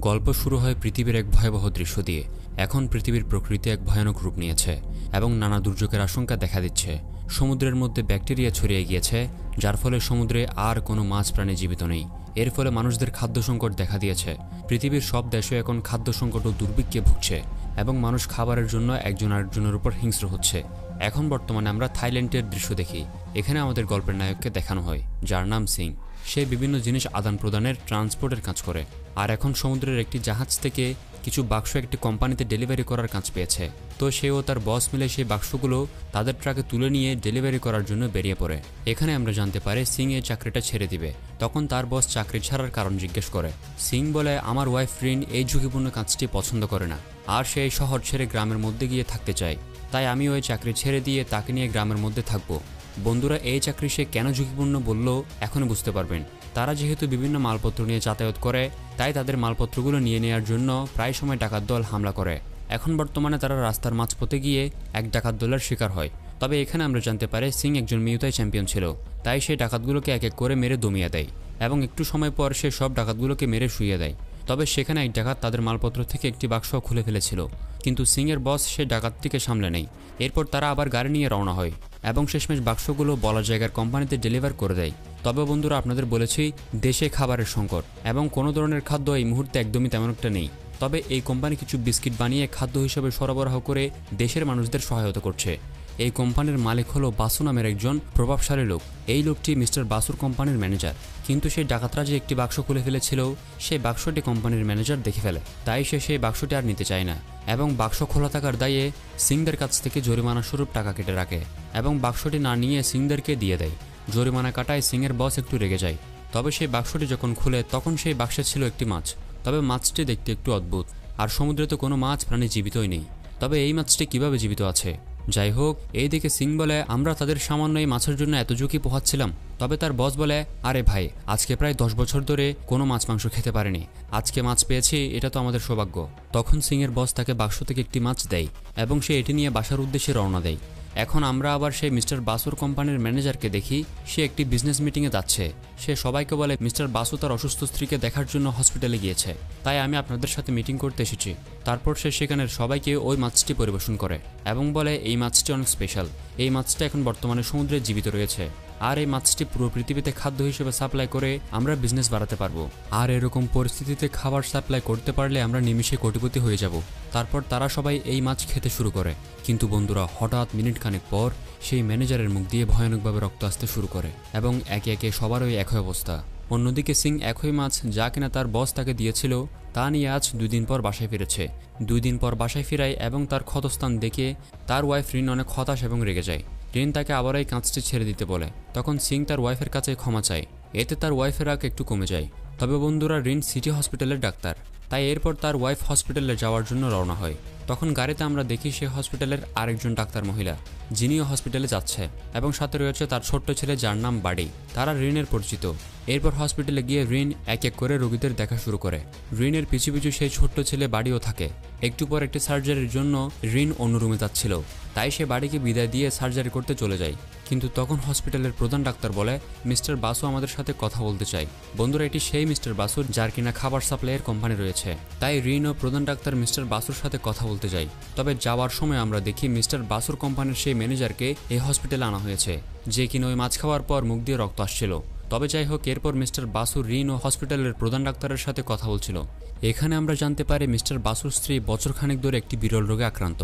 গল্প শুরু হয় পৃথিবীর এক ভয়াবহ দৃশ্য দিয়ে। এখন পৃথিবীর প্রকৃতি এক ভয়ানক রূপ নিয়েছে এবং নানা দুর্যোগের আশঙ্কা দেখা দিচ্ছে। সমুদ্রের মধ্যে ব্যাকটেরিয়া ছড়িয়ে গিয়েছে, যার ফলে সমুদ্রে আর কোনো মাছ প্রাণী জীবিত নেই। এর ফলে মানুষদের খাদ্য সংকট দেখা দিয়েছে। পৃথিবীর সব দেশে এখন খাদ্য সংকট ও দুর্ভিক্ষে ভুগছে এবং মানুষ খাবারের জন্য একজন আরেকজনের উপর হিংস্র হচ্ছে। এখন বর্তমানে আমরা থাইল্যান্ডের দৃশ্য দেখি। এখানে আমাদের গল্পের নায়ককে দেখানো হয়, যার নাম সিং। সে বিভিন্ন জিনিস আদান প্রদানের ট্রান্সপোর্টের কাজ করে, আর এখন সমুদ্রের একটি জাহাজ থেকে কিছু বাক্স একটি কোম্পানিতে ডেলিভারি করার কাজ পেয়েছে। তো সে ও তার বস মিলে সেই বাক্সগুলো তাদের ট্রাকে তুলে নিয়ে ডেলিভারি করার জন্য বেরিয়ে পড়ে। এখানে আমরা জানতে পারি সিং এই চাকরিটা ছেড়ে দিবে। তখন তার বস চাকরি ছাড়ার কারণ জিজ্ঞেস করে। সিং বলে, আমার ওয়াইফ রিন এই ঝুঁকিপূর্ণ কাজটি পছন্দ করে না, আর সে এই শহর ছেড়ে গ্রামের মধ্যে গিয়ে থাকতে চায়। তাই আমি ওই চাকরি ছেড়ে দিয়ে তাকে নিয়ে গ্রামের মধ্যে থাকবো। বন্ধুরা, এই চাকরি সে কেন ঝুঁকিপূর্ণ বলল এখনও বুঝতে পারবেন। তারা যেহেতু বিভিন্ন মালপত্র নিয়ে যাতায়াত করে, তাই তাদের মালপত্রগুলো নিয়ে নেওয়ার জন্য প্রায় সময় ডাকাত দল হামলা করে। এখন বর্তমানে তারা রাস্তার মাঝপথে গিয়ে এক ডাকাত দলের শিকার হয়। তবে এখানে আমরা জানতে পারি সিং একজন মিউতাই চ্যাম্পিয়ন ছিল, তাই সে ডাকাতগুলোকে এক এক করে মেরে দমিয়ে দেয় এবং একটু সময় পর সে সব ডাকাতগুলোকে মেরে শুইয়ে দেয়। তবে সেখানে এক ডাকাত তাদের মালপত্র থেকে একটি বাক্স খুলে ফেলেছিল, কিন্তু সিংয়ের বস সেই ডাকাতটিকে সামলে নেয়। এরপর তারা আবার গাড়ি নিয়ে রওনা হয় এবং শেষমেশ বাক্সগুলো বলা জায়গার কোম্পানিতে ডেলিভার করে দেয়। তবে বন্ধুরা, আপনাদের বলেছি দেশে খাবারের সংকট এবং কোনো ধরনের খাদ্য এই মুহূর্তে একদমই তেমন একটা নেই। তবে এই কোম্পানি কিছু বিস্কিট বানিয়ে খাদ্য হিসেবে সরবরাহ করে দেশের মানুষদের সহায়তা করছে। এই কোম্পানির মালিক হলো বাসু নামের একজন প্রভাবশালী লোক। এই লোকটি মিস্টার বাসুর কোম্পানির ম্যানেজার। কিন্তু সেই ডাকাতরা যে একটি বাক্স খুলে ফেলেছিল, সেই বাক্সটি কোম্পানির ম্যানেজার দেখে ফেলে। তাই সে সেই বাক্সটি আর নিতে চায় না এবং বাক্স খোলা থাকার দায়ে সিংদের কাছ থেকে জরিমানা স্বরূপ টাকা কেটে রাখে এবং বাক্সটি না নিয়ে সিংদেরকে দিয়ে দেয়। জরিমানা কাটায় সিংয়ের বস একটু রেগে যায়। তবে সেই বাক্সটি যখন খুলে তখন সেই বাক্সে ছিল একটি মাছ। তবে মাছটি দেখতে একটু অদ্ভুত, আর সমুদ্রে তো কোনো মাছ প্রাণী জীবিতই নেই। তবে এই মাছটি কিভাবে জীবিত আছে? যাই হোক, এই দিকে সিং বলে, আমরা তাদের সামান্য এই মাছের জন্য এত ঝুঁকি পোহাচ্ছিলাম। তবে তার বস বলে, আরে ভাই, আজকে প্রায় 10 বছর ধরে কোনো মাছ মাংস খেতে পারেনি, আজকে মাছ পেয়েছি, এটা তো আমাদের সৌভাগ্য। তখন সিংয়ের বস তাকে বাক্স থেকে একটি মাছ দেয় এবং সে এটি নিয়ে বাসার উদ্দেশ্যে রওনা দেয়। এখন আমরা আবার সেই মিস্টার বাসুর কোম্পানির ম্যানেজারকে দেখি। সে একটি বিজনেস মিটিংয়ে যাচ্ছে। সে সবাইকে বলে, মিস্টার বাসু তার অসুস্থ স্ত্রীকে দেখার জন্য হসপিটালে গিয়েছে, তাই আমি আপনাদের সাথে মিটিং করতে এসেছি। তারপর সে সেখানের সবাইকে ওই মাছটি পরিবেশন করে এবং বলে, এই মাছটি অনেক স্পেশাল। এই মাছটা এখন বর্তমানে সমুদ্রে জীবিত রয়েছে, আর এই মাছটি পুরো পৃথিবীতে খাদ্য হিসেবে সাপ্লাই করে আমরা বিজনেস বাড়াতে পারবো। আর এরকম পরিস্থিতিতে খাবার সাপ্লাই করতে পারলে আমরা নিমিষে কোটিপতি হয়ে যাব। তারপর তারা সবাই এই মাছ খেতে শুরু করে। কিন্তু বন্ধুরা, হঠাৎ মিনিট খানেক পর সেই ম্যানেজারের মুখ দিয়ে ভয়ানকভাবে রক্ত আসতে শুরু করে এবং একে একে সবারই একই অবস্থা। অন্যদিকে সিং একই মাছ যা কিনা তার বস তাকে দিয়েছিল তা নিয়ে আজ 2 দিন পর বাসায় ফিরেছে। 2 দিন পর বাসায় ফিরায় এবং তার ক্ষতস্থান দেখে তার ওয়াইফ রিন অনেক হতাশ এবং রেগে যায়। রিন তাকে আবার এই কাজটি ছেড়ে দিতে বলে। তখন সিং তার ওয়াইফের কাছে ক্ষমা চায়। এতে তার ওয়াইফের রাগ একটু কমে যায়। তবে বন্ধুরা, রিন সিটি হসপিটালের ডাক্তার, তাই এরপর তার ওয়াইফ হসপিটালে যাওয়ার জন্য রওনা হয়। তখন গাড়িতে আমরা দেখি সে হসপিটালের আরেকজন ডাক্তার মহিলা, যিনিও হসপিটালে যাচ্ছে, এবং সাথে রয়েছে তার ছোট্ট ছেলে যার নাম বাডি। তারা রিনের পরিচিত। এরপর হসপিটালে গিয়ে রিন এক এক করে রোগীদের দেখা শুরু করে। রিনের পিছু পিছু সেই ছোট্ট ছেলে বাডিও থাকে। একটু পর একটি সার্জারির জন্য রিন অন্য রুমে যাচ্ছিল, তাই সে বাড়িকে বিদায় দিয়ে সার্জারি করতে চলে যায়। কিন্তু তখন হসপিটালের প্রধান ডাক্তার বলে, মিস্টার বাসু আমাদের সাথে কথা বলতে চাই। বন্ধুরা, এটি সেই মিস্টার বাসুর যার কিনা খাবার সাপ্লাইয়ের কোম্পানি রয়েছে। তাই রিন ও প্রধান ডাক্তার মিস্টার বাসুর সাথে কথা বলতে যাই। তবে যাওয়ার সময় আমরা দেখি মিস্টার বাসুর কোম্পানির সেই ম্যানেজারকে এই হসপিটালে আনা হয়েছে, যে কিনা ওই মাছ খাওয়ার পর মুখ দিয়ে রক্ত আসছিল। তবে যাই হোক, এরপর মিস্টার বাসু রিন ও হসপিটালের প্রধান ডাক্তারের সাথে কথা বলছিল। এখানে আমরা জানতে পারি মিস্টার বাসুর স্ত্রী বছরখানেক ধরে একটি বিরল রোগে আক্রান্ত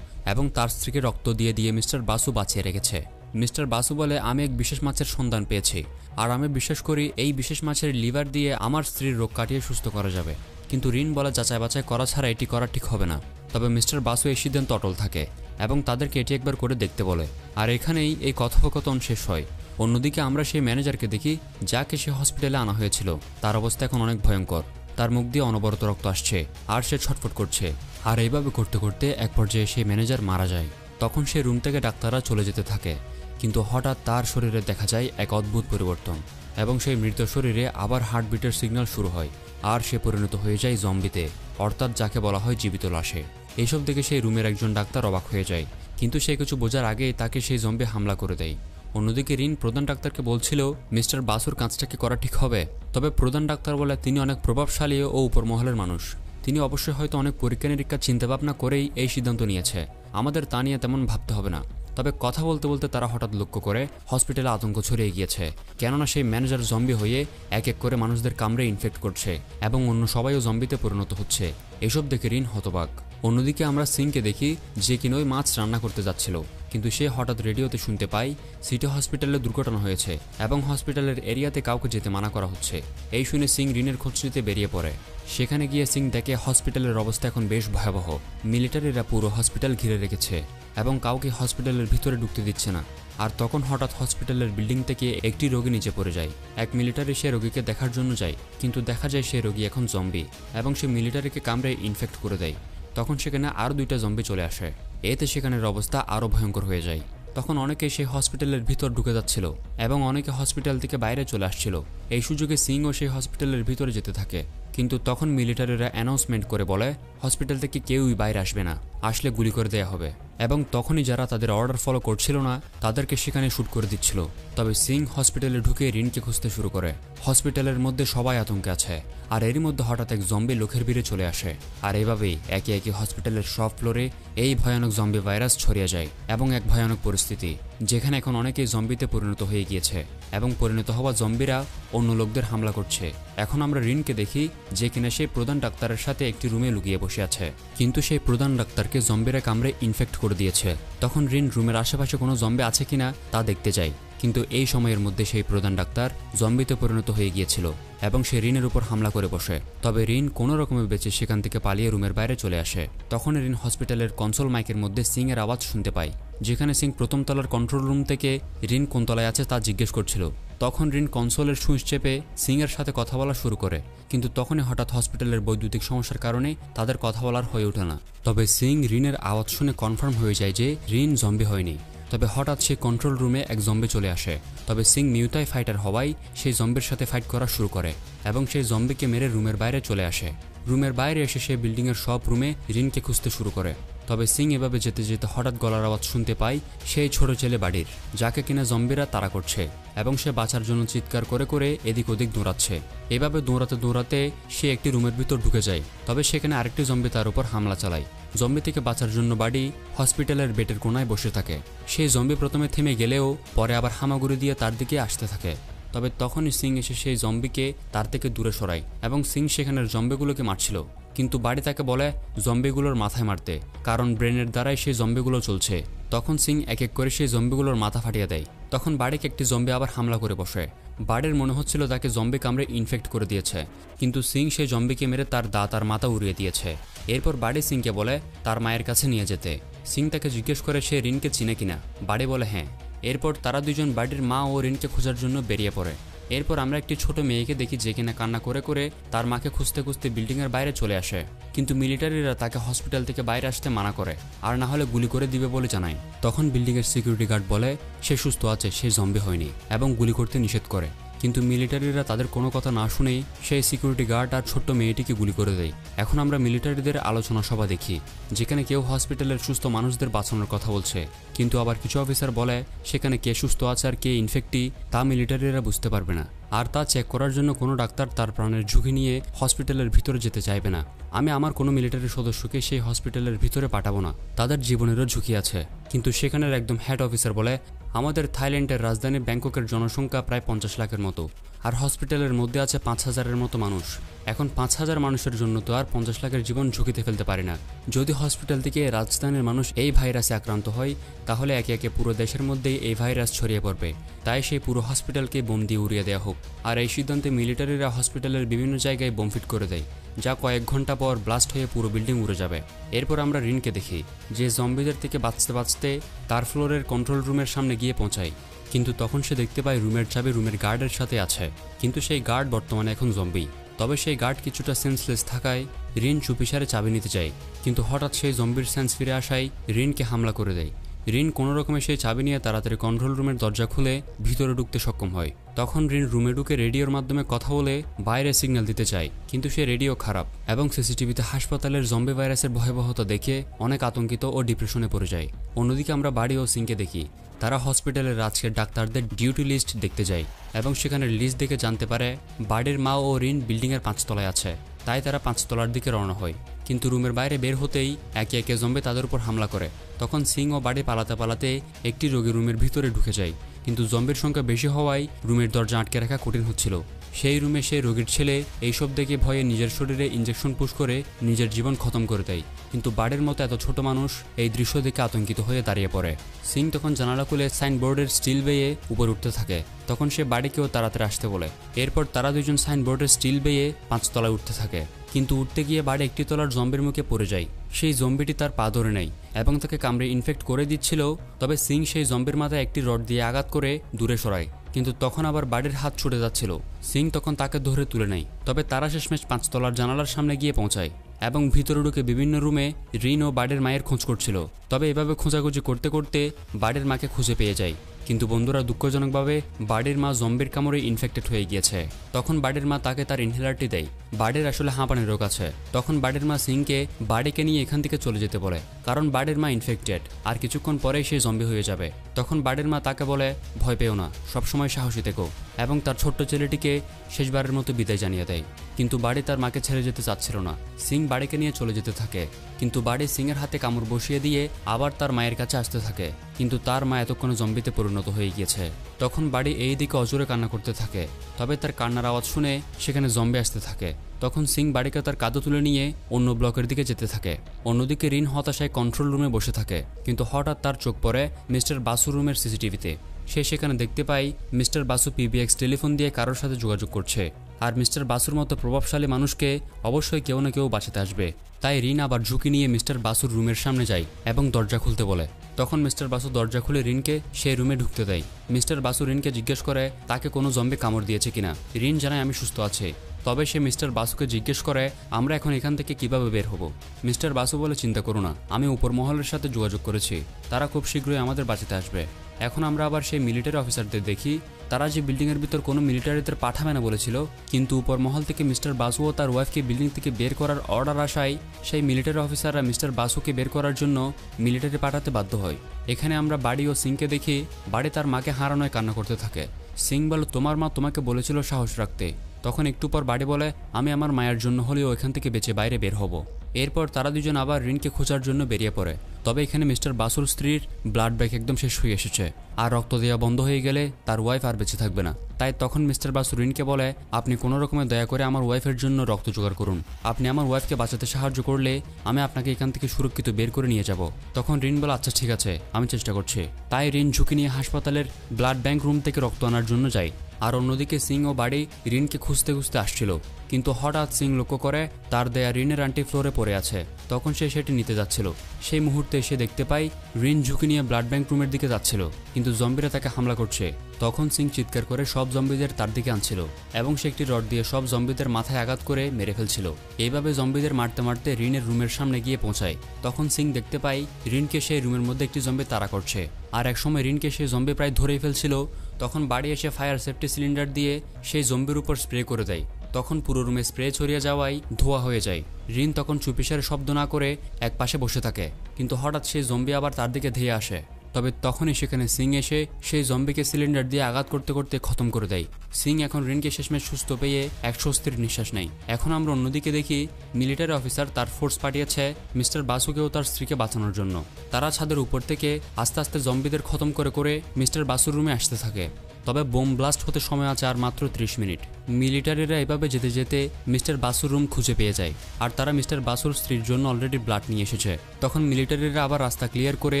এবং তার স্ত্রীকে রক্ত দিয়ে দিয়ে মিস্টার বাসু বাঁচিয়ে রেখেছে। মিস্টার বাসু বলে, আমি এক বিশেষ মাছের সন্ধান পেয়েছি, আর আমি বিশ্বাস করি এই বিশেষ মাছের লিভার দিয়ে আমার স্ত্রীর রোগ কাটিয়ে সুস্থ করা যাবে। কিন্তু রিন বলে, যাচাই বাছাই করা ছাড়া এটি করা ঠিক হবে না। তবে মিস্টার বাসু এই সিদ্ধান্ত অটল থাকে এবং তাদেরকে এটি একবার করে দেখতে বলে। আর এখানেই এই কথোপকথন শেষ হয়। অন্যদিকে আমরা সেই ম্যানেজারকে দেখি, যাকে সে হসপিটালে আনা হয়েছিল। তার অবস্থা এখন অনেক ভয়ঙ্কর। তার মুখ দিয়ে অনবরত রক্ত আসছে আর সে ছটফট করছে। আর এইভাবে করতে করতে এক পর্যায়ে সেই ম্যানেজার মারা যায়। তখন সে রুম থেকে ডাক্তাররা চলে যেতে থাকে, কিন্তু হঠাৎ তার শরীরে দেখা যায় এক অদ্ভুত পরিবর্তন এবং সেই মৃত শরীরে আবার হার্টবিটের সিগন্যাল শুরু হয়, আর সে পরিণত হয়ে যায় জম্বিতে, অর্থাৎ যাকে বলা হয় জীবিত লাশে। এইসব দেখে সেই রুমের একজন ডাক্তার অবাক হয়ে যায়, কিন্তু সে কিছু বোঝার আগেই তাকে সেই জম্বি হামলা করে দেয়। অন্যদিকে রিন প্রধান ডাক্তারকে বলছিল, মিস্টার বাসুর কাজটা কি করা ঠিক হবে? তবে প্রধান ডাক্তার বলে, তিনি অনেক প্রভাবশালী ও উপরমহলের মানুষ, তিনি অবশ্যই হয়তো অনেক পরীক্ষা নিরীক্ষা চিন্তাভাবনা করেই এই সিদ্ধান্ত নিয়েছে। আমাদের তা নিয়ে তেমন ভাবতে হবে না। তবে কথা বলতে বলতে তারা হঠাৎ লক্ষ্য করে হসপিটালে আতঙ্ক ছড়িয়ে গিয়েছে, কেননা সেই ম্যানেজার জম্বি হয়ে এক এক করে মানুষদের কামড়ে ইনফেক্ট করছে এবং অন্য সবাইও জম্বিতে পরিণত হচ্ছে। এসব দেখে রিন হতবাক। অন্যদিকে আমরা সিংকে দেখি, যে কিনা ওই মাছ রান্না করতে যাচ্ছিল, কিন্তু সে হঠাৎ রেডিওতে শুনতে পায় সিটি হসপিটালে দুর্ঘটনা হয়েছে এবং হসপিটালের এরিয়াতে কাউকে যেতে মানা করা হচ্ছে। এই শুনে সিং রিনের খোঁজ নিতে বেরিয়ে পড়ে। সেখানে গিয়ে সিং দেখে হসপিটালের অবস্থা এখন বেশ ভয়াবহ। মিলিটারিরা পুরো হসপিটাল ঘিরে রেখেছে এবং কাউকে হসপিটালের ভিতরে ঢুকতে দিচ্ছে না। আর তখন হঠাৎ হসপিটালের বিল্ডিং থেকে একটি রোগী নিচে পড়ে যায়। এক মিলিটারি সে রোগীকে দেখার জন্য যায়, কিন্তু দেখা যায় সে রোগী এখন জম্বি এবং সে মিলিটারিকে কামড়ে ইনফেক্ট করে দেয়। তখন সেখানে আরও 2টা জম্বি চলে আসে। এতে সেখানের অবস্থা আরও ভয়ঙ্কর হয়ে যায়। তখন অনেকে সেই হসপিটালের ভিতর ঢুকে যাচ্ছিল এবং অনেকে হসপিটাল থেকে বাইরে চলে আসছিল। এই সুযোগে সিংও সেই হসপিটালের ভিতরে যেতে থাকে, কিন্তু তখন মিলিটারিরা অ্যানাউন্সমেন্ট করে বলে হসপিটাল থেকে কেউই বাইরে আসবে না, আসলে গুলি করে দেয়া হবে। এবং তখনই যারা তাদের অর্ডার ফলো করছিল না তাদেরকে সেখানে শ্যুট করে দিচ্ছিল। তবে সিং হসপিটালে ঢুকে রিনকে খুঁজতে শুরু করে। হসপিটালের মধ্যে সবাই আতঙ্কে আছে, আর এরই মধ্যে হঠাৎ এক জম্বি লোকের ভিড়ে চলে আসে। আর এভাবেই একে একে হসপিটালের সব ফ্লোরে এই ভয়ানক জম্বি ভাইরাস ছড়িয়ে যায় এবং এক ভয়ানক পরিস্থিতি, যেখানে এখন অনেকেই জম্বিতে পরিণত হয়ে গিয়েছে এবং পরিণত হওয়া জম্বিরা অন্য লোকদের হামলা করছে। এখন আমরা রিনকে দেখি, যে কিনা সেই প্রধান ডাক্তারের সাথে একটি রুমে লুকিয়ে বসে আছে, কিন্তু সেই প্রধান ডাক্তারকে জম্বিরা কামড়ে ইনফেক্ট করে দিয়েছে। তখন রিন রুমের আশেপাশে কোনো জম্বি আছে কিনা তা দেখতে যায়, কিন্তু এই সময়ের মধ্যে সেই প্রধান ডাক্তার জম্বিতে পরিণত হয়ে গিয়েছিল এবং সে রিনের উপর হামলা করে বসে। তবে রিন কোনো রকমে বেঁচে সেখান থেকে পালিয়ে রুমের বাইরে চলে আসে। তখন রিন হসপিটালের কনসোল মাইকের মধ্যে সিং এর আওয়াজ শুনতে পায়, যেখানে সিং প্রথম তলার কন্ট্রোল রুম থেকে রিন কোন তলায় আছে তা জিজ্ঞেস করছিল। তখন রিন কনসোলের সুইচ চেপে সিং এর সাথে কথা বলা শুরু করে, কিন্তু তখনই হঠাৎ হসপিটালের বৈদ্যুতিক সমস্যার কারণে তাদের কথা বলার হয়ে ওঠে না। তবে সিং রিনের আওয়াজ শুনে কনফার্ম হয়ে যায় যে রিন জম্বি হয়নি। তবে হঠাৎ সে কন্ট্রোল রুমে এক জম্বি চলে আসে। তবে সিং মিউতাই ফাইটার হওয়ায় সেই জম্বির সাথে ফাইট করা শুরু করে এবং সেই জম্বিকে মেরে রুমের বাইরে চলে আসে। রুমের বাইরে এসে সে বিল্ডিংয়ের সব রুমে রিনকে খুঁজতে শুরু করে। তবে সিং এভাবে যেতে যেতে হঠাৎ গলার আওয়াজ শুনতে পায় সেই ছোট ছেলে বাড়ির, যাকে কিনা জম্বিরা তাড়া করছে এবং সে বাঁচার জন্য চিৎকার করে করে এদিক ওদিক দৌড়াচ্ছে। এভাবে দৌড়াতে দৌড়াতে সে একটি রুমের ভিতর ঢুকে যায়। তবে সেখানে আরেকটি জম্বি তার উপর হামলা চালায়। জম্বি থেকে বাঁচার জন্য বাড়ি হসপিটালের বেডের কোনায় বসে থাকে। সেই জম্বি প্রথমে থেমে গেলেও পরে আবার হামাগুড়ি দিয়ে তার দিকে আসতে থাকে। তবে তখনই সিং এসে সেই জম্বিকে তার থেকে দূরে সরায় এবং সিং সেখানের জম্বিগুলোকে মারছিল, কিন্তু বাড়ি তাকে বলে জম্বিগুলোর মাথায় মারতে, কারণ ব্রেনের দ্বারাই সেই জম্বিগুলো চলছে। তখন সিং এক এক করে সেই জম্বিগুলোর মাথা ফাটিয়ে দেয়। তখন বাড়িকে একটি জম্বি আবার হামলা করে বসে। বাড়ির মনে হচ্ছিল তাকে জম্বি কামড়ে ইনফেক্ট করে দিয়েছে, কিন্তু সিং সেই জম্বিকে মেরে তার দাঁত আর মাথা উড়িয়ে দিয়েছে। এরপর বাড়ি সিংকে বলে তার মায়ের কাছে নিয়ে যেতে। সিং তাকে জিজ্ঞেস করে সে রিনকে চিনে কিনা। বাড়ি বলে হ্যাঁ। এরপর তারা দুজন বাড়ির মা ও রিনকে খোঁজার জন্য বেরিয়ে পড়ে। এরপর আমরা একটি ছোট মেয়েকে দেখি, যে কিনা কান্না করে করে তার মাকে খুঁজতে খুঁজতে বিল্ডিংয়ের বাইরে চলে আসে, কিন্তু মিলিটারিরা তাকে হসপিটাল থেকে বাইরে আসতে মানা করে, আর না হলে গুলি করে দিবে বলে জানায়। তখন বিল্ডিংয়ের সিকিউরিটি গার্ড বলে সে সুস্থ আছে, সে জম্বি হয়নি এবং গুলি করতে নিষেধ করে, কিন্তু মিলিটারিরা তাদের কোনো কথা না শুনেই সেই সিকিউরিটি গার্ড আর ছোট্ট মেয়েটিকে গুলি করে দেয়। এখন আমরা মিলিটারিদের আলোচনা সভা দেখি, যেখানে কেউ হসপিটালের সুস্থ মানুষদের বাঁচানোর কথা বলছে, কিন্তু আবার কিছু অফিসার বলে সেখানে কে সুস্থ আছে আর কে ইনফেক্টি তা মিলিটারিরা বুঝতে পারবে না, আর তা চেক করার জন্য কোনো ডাক্তার তার প্রাণের ঝুঁকি নিয়ে হসপিটালের ভিতরে যেতে চাইবে না। আমি আমার কোনো মিলিটারি সদস্যকে সেই হসপিটালের ভিতরে পাঠাবো না, তাদের জীবনেরও ঝুঁকি আছে। কিন্তু সেখানের একদম হেড অফিসার বলে আমাদের থাইল্যান্ডের রাজধানী ব্যাংককের জনসংখ্যা প্রায় 50 লাখের মতো, আর হসপিটালের মধ্যে আছে 5000-এর মতো মানুষ। এখন 5000 মানুষের জন্য তো আর 50 লাখের জীবন ঝুঁকিতে ফেলতে পারি না। যদি হসপিটাল থেকে রাজধানীর মানুষ এই ভাইরাসে আক্রান্ত হয়, তাহলে একে একে পুরো দেশের মধ্যেই এই ভাইরাস ছড়িয়ে পড়বে। তাই সেই পুরো হসপিটালকে বোম দিয়ে উড়িয়ে দেওয়া হোক। আর এই সিদ্ধান্তে মিলিটারিরা হসপিটালের বিভিন্ন জায়গায় বোম ফিট করে দেয়, যা কয়েক ঘন্টা পর ব্লাস্ট হয়ে পুরো বিল্ডিং উড়ে যাবে। এরপর আমরা রিনকে দেখি, যে জম্বিদের থেকে বাঁচতে বাঁচতে তার ফ্লোরের কন্ট্রোল রুমের সামনে গিয়ে পৌঁছায়, কিন্তু তখন সে দেখতে পায় রুমের চাবি রুমের গার্ডের সাথে আছে, কিন্তু সেই গার্ড বর্তমানে এখন জম্বি। তবে সেই গার্ড কিছুটা সেন্সলেস থাকায় রিন চুপিসারে চাবি নিতে চায়, কিন্তু হঠাৎ সেই জম্বির সেন্স ফিরে আসায় রিনকে হামলা করে দেয়। রিন কোনো রকমে সেই চাবি নিয়ে তাড়াতাড়ি কন্ট্রোল রুমের দরজা খুলে ভিতরে ঢুকতে সক্ষম হয়। তখন রিন রুমে ঢুকে রেডিওর মাধ্যমে কথা বলে বাইরে সিগন্যাল দিতে চায়, কিন্তু সে রেডিও খারাপ এবং সিসিটিভিতে হাসপাতালের জম্বি ভাইরাসের ভয়াবহতা দেখে অনেক আতঙ্কিত ও ডিপ্রেশনে পড়ে যায়। অন্যদিকে আমরা বাড়ি ও সিংকে দেখি তারা হসপিটালের আজকের ডাক্তারদের ডিউটি লিস্ট দেখতে যায় এবং সেখানে লিস্ট দেখে জানতে পারে বাড়ির মা ও রিন বিল্ডিংয়ের 5 তলায় আছে। তাই তারা 5 তলার দিকে রওনা হয়, কিন্তু রুমের বাইরে বের হতেই একে একে জম্বি তাদের উপর হামলা করে। তখন সিং ও বাড়ি পালাতে পালাতে একটি রোগী রুমের ভিতরে ঢুকে যায়, কিন্তু জম্বির সংখ্যা বেশি হওয়ায় রুমের দরজা আটকে রাখা কঠিন হচ্ছিল। সেই রুমে সেই রোগীর ছেলে এইসব দেখে ভয়ে নিজের শরীরে ইঞ্জেকশন পুশ করে নিজের জীবন খতম করে দেয়, কিন্তু বাড়ির মতো এত ছোট মানুষ এই দৃশ্য দেখে আতঙ্কিত হয়ে দাঁড়িয়ে পড়ে। সিং তখন জানালা খুলে সাইনবোর্ডের স্টিল বেয়ে উপরে উঠতে থাকে, তখন সে বাড়িকেও তাড়াতাড়ি আসতে বলে। এরপর তারা দুজন সাইনবোর্ডের স্টিল বেয়ে 5 তলায় উঠতে থাকে, কিন্তু উঠতে গিয়ে বাড়ি একটি তলার জম্বির মুখে পড়ে যায়। সেই জম্বিটি তার পা ধরে নেয় এবং তাকে কামড়ে ইনফেক্ট করে দিচ্ছিল, তবে সিং সেই জম্বির মাথায় একটি রড দিয়ে আঘাত করে দূরে সরায়, কিন্তু তখন আবার বাড়ির হাত ছুটে যাচ্ছিল। সিং তখন তাকে ধরে তুলে নেয়, তবে তারা শেষমেশ 5 তলার জানালার সামনে গিয়ে পৌঁছায় এবং ভিতরে ঢুকে বিভিন্ন রুমে রিন ও বাড়ির মায়ের খোঁজ করছিল। তবে এভাবে খোঁজাখুঁজি করতে করতে বাড়ির মাকে খুঁজে পেয়ে যায়, কিন্তু বন্ধুরা দুঃখজনকভাবে বাড়ির মা জম্বির কামড়ে ইনফেক্টেড হয়ে গিয়েছে। তখন বাড়ির মা তাকে তার ইনহেলারটি দেয়। বাড়ির আসলে হাঁপানি রোগ আছে। তখন বাড়ির মা সিংকে বাড়িকে নিয়ে এখান থেকে চলে যেতে বলে, কারণ বাড়ির মা ইনফেক্টেড আর কিছুক্ষণ পরেই সে জম্বি হয়ে যাবে। তখন বাড়ির মা তাকে বলে, ভয় পেও না, সবসময় সাহসী থেকো, এবং তার ছোট্ট ছেলেটিকে শেষবারের মতো বিদায় জানিয়ে দেয়। কিন্তু বাড়ি তার মাকে ছেড়ে যেতে চাচ্ছিল না। সিং বাড়িকে নিয়ে চলে যেতে থাকে, কিন্তু বাড়ি সিংয়ের হাতে কামড় বসিয়ে দিয়ে আবার তার মায়ের কাছে আসতে থাকে, কিন্তু তার মা এতক্ষণে জম্বিতে পরিণত হয়ে গিয়েছে। তখন বাড়ি এই দিকে অজোরে কান্না করতে থাকে, তবে তার কান্নার আওয়াজ শুনে সেখানে জম্বি আসতে থাকে। তখন সিং বাড়িকে তার কাঁধে তুলে নিয়ে অন্য ব্লকের দিকে যেতে থাকে। অন্যদিকে রিন হতাশায় কন্ট্রোল রুমে বসে থাকে, কিন্তু হঠাৎ তার চোখ পড়ে মিস্টার বাসু রুমের সিসিটিভিতে। সে সেখানে দেখতে পায় মিস্টার বাসু পিবিএক্স টেলিফোন দিয়ে কারোর সাথে যোগাযোগ করছে, আর মিস্টার বাসুর মতো প্রভাবশালী মানুষকে অবশ্যই কেউ না কেউ বাঁচাতে আসবে। তাই রিন আবার ঝুঁকি নিয়ে মিস্টার বাসুর রুমের সামনে যায় এবং দরজা খুলতে বলে। তখন মিস্টার বাসু দরজা খুলে রিনকে সেই রুমে ঢুকতে দেয়। মিস্টার বাসু রিনকে জিজ্ঞেস করে তাকে কোনো জম্বি কামড় দিয়েছে কিনা। রিন জানায় আমি সুস্থ আছি। তবে সে মিস্টার বাসুকে জিজ্ঞেস করে আমরা এখন এখান থেকে কিভাবে বের হব। মিস্টার বাসু বলে চিন্তা করো না, আমি উপর মহলের সাথে যোগাযোগ করেছি, তারা খুব শীঘ্রই আমাদের বাঁচাতে আসবে। এখন আমরা আবার সেই মিলিটারি অফিসারদের দেখি, তারা যে বিল্ডিংয়ের ভিতর কোনো মিলিটারিদের পাঠাবে না বলেছিল, কিন্তু উপর মহল থেকে মিস্টার বাসু ও তার ওয়াইফকে বিল্ডিং থেকে বের করার অর্ডার আসায় সেই মিলিটারি অফিসাররা মিস্টার বাসুকে বের করার জন্য মিলিটারি পাঠাতে বাধ্য হয়। এখানে আমরা বাড়ি ও সিংকে দেখি, বাড়ি তার মাকে হারানোয় কান্না করতে থাকে। সিং বলে তোমার মা তোমাকে বলেছিল সাহস রাখতে। তখন একটু পর বাড়ি বলে আমি আমার মায়ের জন্য হলেও এখান থেকে বেঁচে বাইরে বের হব। এরপর তারা দুজন আবার রিনকে খোঁজার জন্য বেরিয়ে পড়ে। তবে এখানে মিস্টার বাসুর স্ত্রীর ব্লাড ব্যাগ একদম শেষ হয়ে এসেছে, আর রক্ত দেওয়া বন্ধ হয়ে গেলে তার ওয়াইফ আর বেঁচে থাকবে না। তাই তখন মিস্টার বাসু রিনকে বলে আপনি কোনো রকমে দয়া করে আমার ওয়াইফের জন্য রক্ত জোগাড় করুন। আপনি আমার ওয়াইফকে বাঁচাতে সাহায্য করলে আমি আপনাকে এখান থেকে সুরক্ষিত বের করে নিয়ে যাব। তখন রিন বলে আচ্ছা ঠিক আছে, আমি চেষ্টা করছি। তাই রিন ঝুঁকি নিয়ে হাসপাতালের ব্লাড ব্যাংক রুম থেকে রক্ত আনার জন্য যায়। আর অন্যদিকে সিং ও বাড়ি রিনকে খুঁজতে খুঁজতে আসছিল, কিন্তু হঠাৎ সিং লক্ষ্য করে তার দেয়া রিনের আন্টি ফ্লোরে পড়ে আছে। তখন সে সেটি নিতে যাচ্ছিল, সেই মুহূর্তে সে দেখতে পায় রিন ঝুঁকি নিয়ে ব্লাড ব্যাংক রুমের দিকে যাচ্ছিল, কিন্তু জম্বিরা তাকে হামলা করছে। তখন সিং চিৎকার করে সব জম্বিদের তার দিকে আনছিল এবং সে একটি রড দিয়ে সব জম্বিদের মাথায় আঘাত করে মেরে ফেলছিল। এইভাবে জম্বিদের মারতে মারতে রিনের রুমের সামনে গিয়ে পৌঁছায়। তখন সিং দেখতে পায় রিনকে সেই রুমের মধ্যে একটি জম্বি তাড়া করছে, আর একসময় রিনকে সেই জম্বি প্রায় ধরেই ফেলছিল। তখন বাড়ি এসে ফায়ার সেফটি সিলিন্ডার দিয়ে সেই জম্বির উপর স্প্রে করে দেয়। তখন পুরো রুমে স্প্রে ছড়িয়ে যাওয়ায় ধোঁয়া হয়ে যায়। রিন তখন চুপিসারে শব্দ না করে এক পাশে বসে থাকে, কিন্তু হঠাৎ সেই জম্বি আবার তার দিকে ধেয়ে আসে। তবে তখনই সেখানে সিং এসে সেই জম্বিকে সিলিন্ডার দিয়ে আঘাত করতে করতে খতম করে দেয়। সিং এখন রিনকে শেষমেশ সুস্থ পেয়ে এক স্বস্তির নিঃশ্বাস নেয়। এখন আমরা অন্যদিকে দেখি মিলিটারি অফিসার তার ফোর্স পাঠিয়েছে মিস্টার বাসুকে ও তার স্ত্রীকে বাঁচানোর জন্য। তারা ছাদের উপর থেকে আস্তে আস্তে জম্বিদের খতম করে করে মিস্টার বাসুর রুমে আসতে থাকে। তবে বোম ব্লাস্ট হতে সময় আছে আর মাত্র 30 মিনিট। মিলিটারিরা এভাবে যেতে যেতে মিস্টার বাসুর রুম খুঁজে পেয়ে যায়, আর তারা মিস্টার বাসুর স্ত্রীর জন্য অলরেডি ব্লাড নিয়ে এসেছে। তখন মিলিটারিরা আবার রাস্তা ক্লিয়ার করে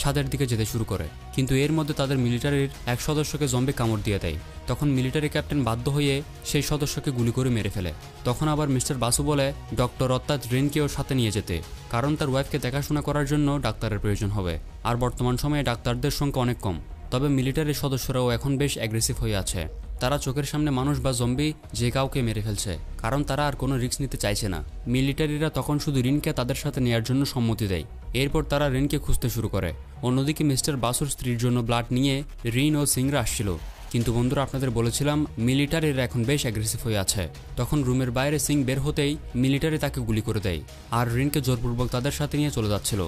ছাদের দিকে যেতে শুরু করে, কিন্তু এর মধ্যে তাদের মিলিটারির এক সদস্যকে জম্বি কামড় দিয়ে দেয়। তখন মিলিটারি ক্যাপ্টেন বাধ্য হয়ে সেই সদস্যকে গুলি করে মেরে ফেলে। তখন আবার মিস্টার বাসু বলে ডক্টর অর্থাৎ রিনকেও সাথে নিয়ে যেতে, কারণ তার ওয়াইফকে দেখাশোনা করার জন্য ডাক্তারের প্রয়োজন হবে, আর বর্তমান সময়ে ডাক্তারদের সংখ্যা অনেক কম। তবে মিলিটারি সদস্যরাও এখন বেশ অ্যাগ্রেসিভ হয়ে আছে। তারা চোখের সামনে মানুষ বা জম্বি যে কাউকে মেরে ফেলছে, কারণ তারা আর কোনো রিস্ক নিতে চাইছে না। মিলিটারিরা তখন শুধু রিনকে তাদের সাথে নেয়ার জন্য সম্মতি দেয়। এরপর তারা রিনকে খুঁজতে শুরু করে। অন্যদিকে মিস্টার বাসুর স্ত্রীর জন্য ব্লাড নিয়ে রিন ও সিংরা আসছিল। কিন্তু বন্ধুরা আপনাদের বলেছিলাম মিলিটারিরা এখন বেশ অ্যাগ্রেসিভ হয়ে আছে। তখন রুমের বাইরে সিং বের হতেই মিলিটারি তাকে গুলি করে দেয় আর রিনকে জোরপূর্বক তাদের সাথে নিয়ে চলে যাচ্ছিল।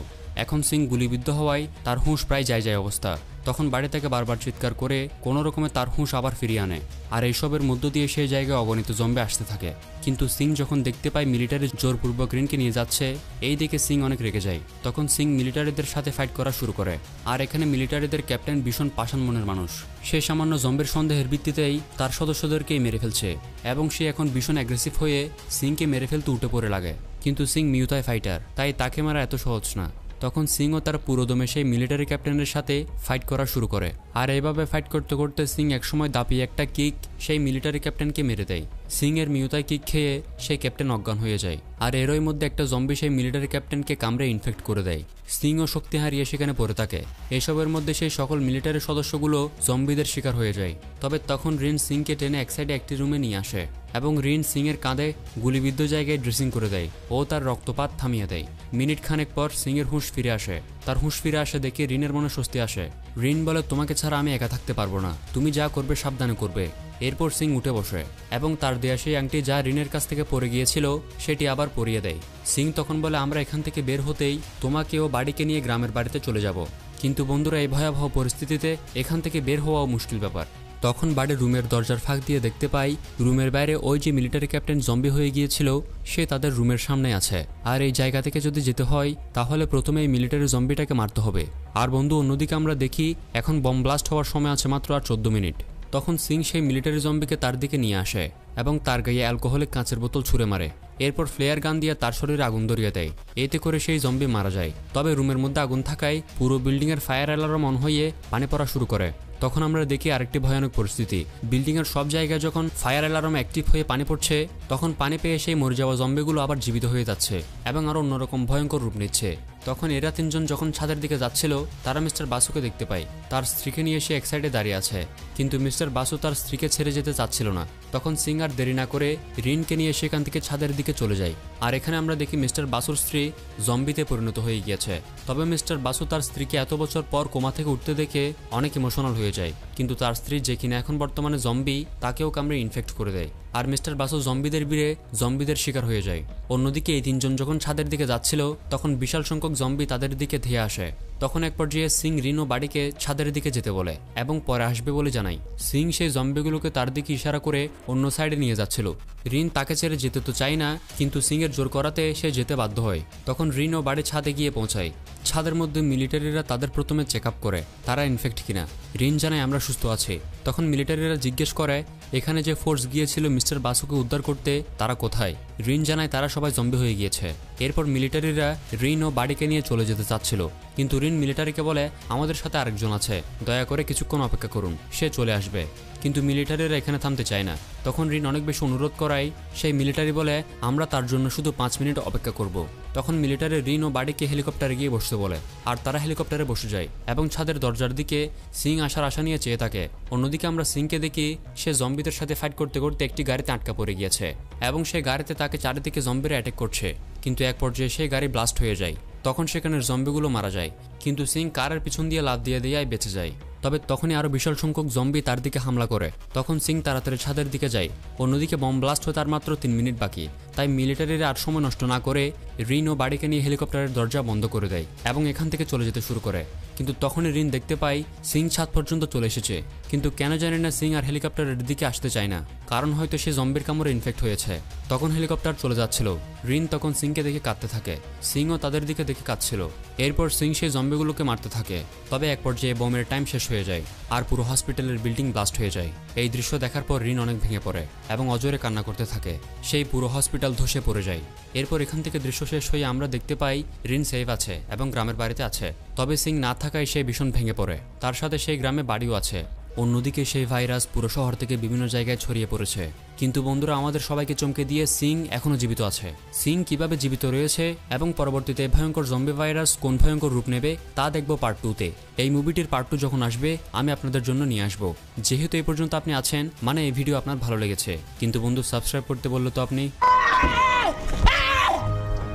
এখন সিং গুলিবিদ্ধ হওয়ায় তার হুঁশ প্রায় যায় অবস্থা। তখন বাড়ি থেকে বারবার চিৎকার করে কোনো রকমে তার হুঁশ আবার ফিরিয়ে আনে আর এইসবের মধ্য দিয়ে সেই জায়গায় অগণিত জম্বি আসতে থাকে। কিন্তু সিং যখন দেখতে পায় মিলিটারি জোরপূর্বক রিনকে নিয়ে যাচ্ছে, এই দিকে সিং অনেক রেগে যায়। তখন সিং মিলিটারিদের সাথে ফাইট করা শুরু করে আর এখানে মিলিটারিদের ক্যাপ্টেন ভীষণ পাষাণ মনের মানুষ। সে সামান্য জম্বির সন্দেহের ভিত্তিতেই তার সদস্যদেরকেই মেরে ফেলছে এবং সে এখন ভীষণ অ্যাগ্রেসিভ হয়ে সিংকে মেরে ফেলতে উঠে পড়ে লাগে। কিন্তু সিং মিউতাই ফাইটার, তাই তাকে মারা এত সহজ না। তখন সিং ও তার পুরোদমে সেই মিলিটারি ক্যাপ্টেনের সাথে ফাইট করা শুরু করে আর এইভাবে ফাইট করতে করতে সিং একসময় দাপিয়ে একটা কিক সেই মিলিটারি ক্যাপ্টেনকে মেরে দেয়। সিং এর মিউতাই কিক খেয়ে সেই ক্যাপ্টেন অজ্ঞান হয়ে যায় আর এরই মধ্যে একটা জম্বি সেই মিলিটারি ক্যাপ্টেনকে কামড়ে ইনফেক্ট করে দেয়। সিং ও শক্তি হারিয়ে সেখানে পড়ে থাকে। এসবের মধ্যে সেই সকল মিলিটারি সদস্যগুলো জম্বিদের শিকার হয়ে যায়। তবে তখন রিন সিংকে টেনে এক সাইডে একটি রুমে নিয়ে আসে এবং রিন সিং এর কাঁধে গুলিবিদ্ধ জায়গায় ড্রেসিং করে দেয় ও তার রক্তপাত থামিয়ে দেয়। মিনিট খানেক পর সিং এর হুঁশ ফিরে আসে। তার হুঁশ ফিরে আসে দেখে রিনের মনে স্বস্তি আসে। রিন বলে, তোমাকে ছাড়া আমি একা থাকতে পারবো না, তুমি যা করবে সাবধানে করবে। এরপর সিং উঠে বসে এবং তার দেয়া সেই আংটি যা রিনের কাছ থেকে পড়ে গিয়েছিল সেটি আবার পরিয়ে দেয়। সিং তখন বলে, আমরা এখান থেকে বের হতেই তোমাকে ও বাড়িকে নিয়ে গ্রামের বাড়িতে চলে যাব। কিন্তু বন্ধুরা, এই ভয়াবহ পরিস্থিতিতে এখান থেকে বের হওয়াও মুশকিল ব্যাপার। তখন বাড়ির রুমের দরজার ফাঁক দিয়ে দেখতে পাই রুমের বাইরে ওই যে মিলিটারি ক্যাপ্টেন জম্বি হয়ে গিয়েছিল সে তাদের রুমের সামনে আছে। আর এই জায়গা থেকে যদি যেতে হয় তাহলে প্রথমে এই মিলিটারি জম্বিটাকে মারতে হবে। আর বন্ধু, অন্যদিকে আমরা দেখি এখন বম ব্লাস্ট হওয়ার সময় আছে মাত্র আর 14 মিনিট। তখন সিং সেই মিলিটারি জম্বিকে তার দিকে নিয়ে আসে এবং তার গায়ে অ্যালকোহলিক কাঁচের বোতল ছুঁড়ে মারে। এরপর ফ্লেয়ার গান দিয়ে তার শরীরে আগুন ধরিয়ে দেয়। এতে করে সেই জম্বি মারা যায়। তবে রুমের মধ্যে আগুন থাকায় পুরো বিল্ডিংয়ের ফায়ার অ্যালার্ম অন হয়ে পানি পড়া শুরু করে। তখন আমরা দেখি আরেকটি ভয়ানক পরিস্থিতি। বিল্ডিংয়ের সব জায়গায় যখন ফায়ার অ্যালার্ম অ্যাক্টিভ হয়ে পানি পড়ছে তখন পানি পেয়ে সেই মরে যাওয়া জম্বিগুলো আবার জীবিত হয়ে যাচ্ছে এবং আরও অন্যরকম ভয়ঙ্কর রূপ নিচ্ছে। তখন এরা তিনজন যখন ছাদের দিকে যাচ্ছিল তারা মিস্টার বাসুকে দেখতে পায়। তার স্ত্রীকে নিয়ে সে এক সাইডে দাঁড়িয়ে আছে, কিন্তু মিস্টার বাসু তার স্ত্রীকে ছেড়ে যেতে চাচ্ছিল না। তখন সিং আর দেরি না করে রিনকে নিয়ে সেখান থেকে ছাদের দিকে চলে যায়। আর এখানে আমরা দেখি মিস্টার বাসুর স্ত্রী জম্বিতে পরিণত হয়ে গিয়েছে। তবে মিস্টার বাসু তার স্ত্রীকে এত বছর পর কোমা থেকে উঠতে দেখে অনেক ইমোশনাল হয়ে যায়। কিন্তু তার স্ত্রী, যে কিনা এখন বর্তমানে জম্বি, তাকেও কামড়ে ইনফেক্ট করে দেয়। আর মিস্টার বাসু জম্বিদের ভিড়ে জম্বিদের শিকার হয়ে যায়। অন্যদিকে এই তিনজন যখন ছাদের দিকে যাচ্ছিল তখন বিশাল সংখ্যক জম্বি তাদের দিকে ধেয়ে আসে। তখন এক পর্যায়ে সিং রিন ও বাড়িকে ছাদের দিকে যেতে বলে এবং পরে আসবে বলে জানায়। সিং সেই জম্বিগুলোকে তার দিকে ইশারা করে অন্য সাইডে নিয়ে যাচ্ছিল। রিন তাকে ছেড়ে যেতে তো চায় না, কিন্তু সিং এর জোর করাতে সে যেতে বাধ্য হয়। তখন রিন ও বাড়ি ছাদে গিয়ে পৌঁছায়। ছাদের মধ্যে মিলিটারিরা তাদের প্রথমে চেক আপ করে তারা ইনফেক্ট কিনা। রিন জানায়, আমরা সুস্থ আছি। তখন মিলিটারিরা জিজ্ঞেস করে এখানে যে ফোর্স গিয়েছিল মিস্টার বাসুকে উদ্ধার করতে তারা কোথায়। রিন জানায় তারা সবাই জম্বি হয়ে গিয়েছে। এরপর মিলিটারিরা রিন ও বাড়িকে নিয়ে চলে যেতে চাচ্ছিল, কিন্তু রিন মিলিটারিকে বলে আমাদের সাথে আরেকজন আছে, দয়া করে কিছুক্ষণ অপেক্ষা করুন, সে চলে আসবে। কিন্তু মিলিটারিরা এখানে থামতে চায় না। তখন রিন অনেক বেশি অনুরোধ করায় সেই মিলিটারি বলে আমরা তার জন্য শুধু 5 মিনিট অপেক্ষা করব। তখন মিলিটারি রিন ও বাড়িকে হেলিকপ্টারে গিয়ে বসতে বলে আর তারা হেলিকপ্টারে বসে যায় এবং ছাদের দরজার দিকে সিং আসার আশা নিয়ে চেয়ে থাকে। অন্যদিকে আমরা সিংকে দেখি সে জম্বিদের সাথে ফাইট করতে করতে একটি গাড়িতে আটকা পড়ে গিয়েছে এবং সেই গাড়িতে তাকে চারিদিকে জম্বিরা অ্যাটাক করছে। কিন্তু এক পর্যায়ে সেই গাড়ি ব্লাস্ট হয়ে যায়। তখন সেখানের জম্বিগুলো মারা যায়, কিন্তু সিং কারের পিছন দিয়ে লাফ দিয়ে বেঁচে যায়। তবে তখনই আরও বিশাল সংখ্যক জম্বি তার দিকে হামলা করে। তখন সিং তাড়াতাড়ি ছাদের দিকে যায়। অন্যদিকে বম ব্লাস্ট হতে আর মাত্র 3 মিনিট বাকি, তাই মিলিটারিরা আর সময় নষ্ট না করে রিন ও বাড়িকে নিয়ে হেলিকপ্টারের দরজা বন্ধ করে দেয় এবং এখান থেকে চলে যেতে শুরু করে। কিন্তু তখনই রিন দেখতে পাই সিং ছাদ পর্যন্ত চলে এসেছে, কিন্তু কেন জানি না সিং আর হেলিকপ্টারের দিকে আসতে চায় না, কারণ হয়তো সে জম্বির কামড়ে ইনফেক্ট হয়েছে। তখন হেলিকপ্টার চলে যাচ্ছিল। রিন তখন সিংকে দেখে কাঁদতে থাকে, সিংও তাদের দিকে দেখে কাঁদছিল। এরপর সিং সেই জম্বিগুলোকে মারতে থাকে। তবে এক পর্যায়ে বোমের টাইম শেষ হয়ে যায় আর পুরো হসপিটালের বিল্ডিং ব্লাস্ট হয়ে যায়। এই দৃশ্য দেখার পর রিন অনেক ভেঙে পড়ে এবং অজরে কান্না করতে থাকে। সেই পুরো হসপিটাল ধসে পড়ে যায়। এরপর এখান থেকে দৃশ্য শেষ হয়ে আমরা দেখতে পাই রিন সেফ আছে এবং গ্রামের বাড়িতে আছে। তবে সিং না থাকায় সে ভীষণ ভেঙে পড়ে। তার সাথে সেই গ্রামে বাড়িও আছে। অন্যদিকে সেই ভাইরাস পুরো শহর থেকে বিভিন্ন জায়গায় ছড়িয়ে পড়েছে। কিন্তু বন্ধুরা, আমাদের সবাইকে চমকে দিয়ে সিং এখনো জীবিত আছে। সিং কিভাবে জীবিত রয়েছে এবং পরবর্তীতে ভয়ঙ্কর জম্বি ভাইরাস কোন ভয়ঙ্কর রূপ নেবে তা দেখবো পার্ট 2-তে। এই মুভিটির পার্ট 2 যখন আসবে আমি আপনাদের জন্য নিয়ে আসবো। যেহেতু এই পর্যন্ত আপনি আছেন মানে এই ভিডিও আপনার ভালো লেগেছে, কিন্তু বন্ধু সাবস্ক্রাইব করতে বললো তো আপনি।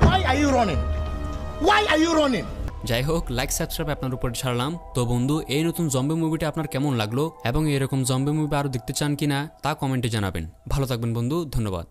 Why are you running? Why are you running? যাই হোক, লাইক সাবস্ক্রাইব আপনার উপর ছাড়লাম। তো বন্ধু, এই নতুন জম্বি মুভিটা আপনার কেমন লাগলো এবং এরকম জম্বি মুভি আরও দেখতে চান কিনা তা কমেন্টে জানাবেন। ভালো থাকবেন বন্ধু, ধন্যবাদ।